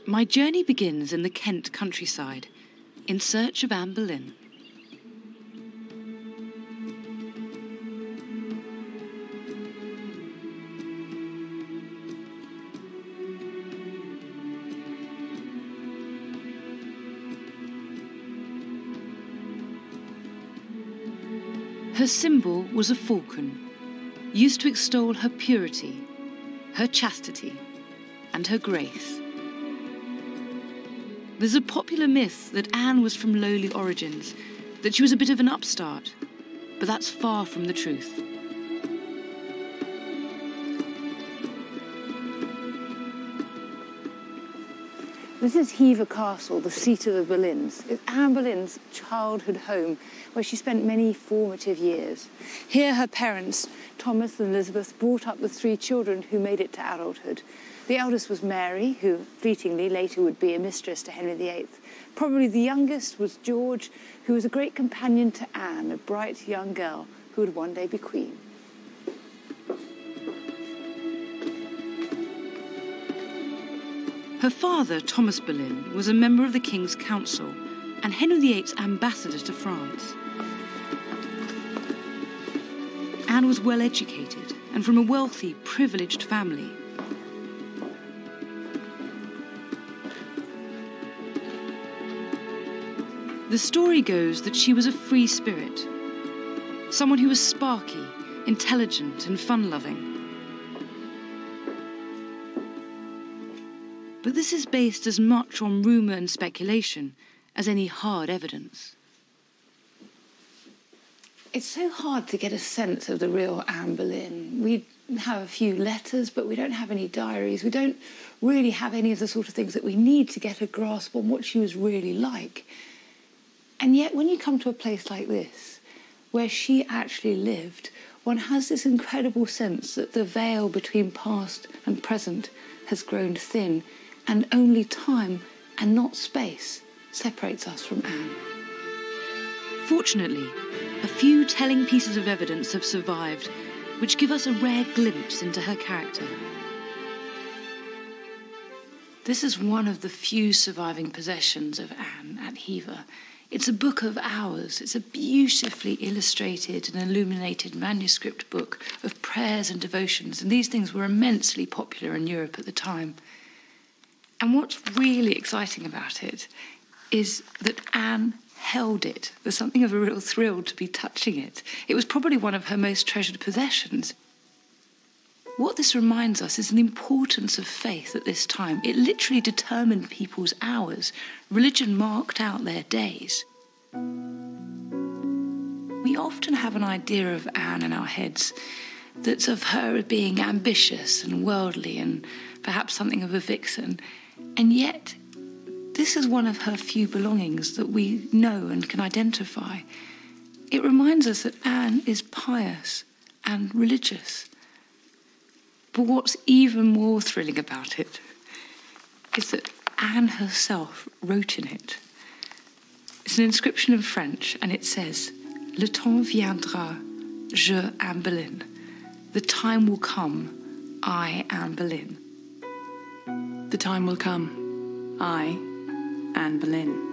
My journey begins in the Kent countryside, in search of Anne Boleyn. Her symbol was a falcon, used to extol her purity, her chastity, and her grace. There's a popular myth that Anne was from lowly origins, that she was a bit of an upstart, but that's far from the truth. This is Hever Castle, the seat of the Boleyns. It's Anne Boleyn's childhood home, where she spent many formative years. Here her parents, Thomas and Elizabeth, brought up the 3 children who made it to adulthood. The eldest was Mary, who fleetingly later would be a mistress to Henry VIII. Probably the youngest was George, who was a great companion to Anne, a bright young girl who would one day be queen. Her father, Thomas Boleyn, was a member of the King's Council and Henry VIII's ambassador to France. Anne was well educated and from a wealthy, privileged family. The story goes that she was a free spirit, someone who was sparky, intelligent and fun-loving. But this is based as much on rumour and speculation as any hard evidence. It's so hard to get a sense of the real Anne Boleyn. We have a few letters, but we don't have any diaries. We don't really have any of the sort of things that we need to get a grasp on what she was really like. And yet, when you come to a place like this, where she actually lived, one has this incredible sense that the veil between past and present has grown thin, and only time, and not space, separates us from Anne. Fortunately, a few telling pieces of evidence have survived, which give us a rare glimpse into her character. This is one of the few surviving possessions of Anne at Hever. It's a book of hours. It's a beautifully illustrated and illuminated manuscript book of prayers and devotions, and these things were immensely popular in Europe at the time. And what's really exciting about it is that Anne held it. There's something of a real thrill to be touching it. It was probably one of her most treasured possessions. What this reminds us is the importance of faith at this time. It literally determined people's hours. Religion marked out their days. We often have an idea of Anne in our heads that's of her as being ambitious and worldly and perhaps something of a vixen. And yet, this is one of her few belongings that we know and can identify. It reminds us that Anne is pious and religious. But what's even more thrilling about it is that Anne herself wrote in it. It's an inscription in French, and it says, "Le temps viendra, je Anne Boleyn." The time will come, I Anne Boleyn. The time will come, I Anne Boleyn.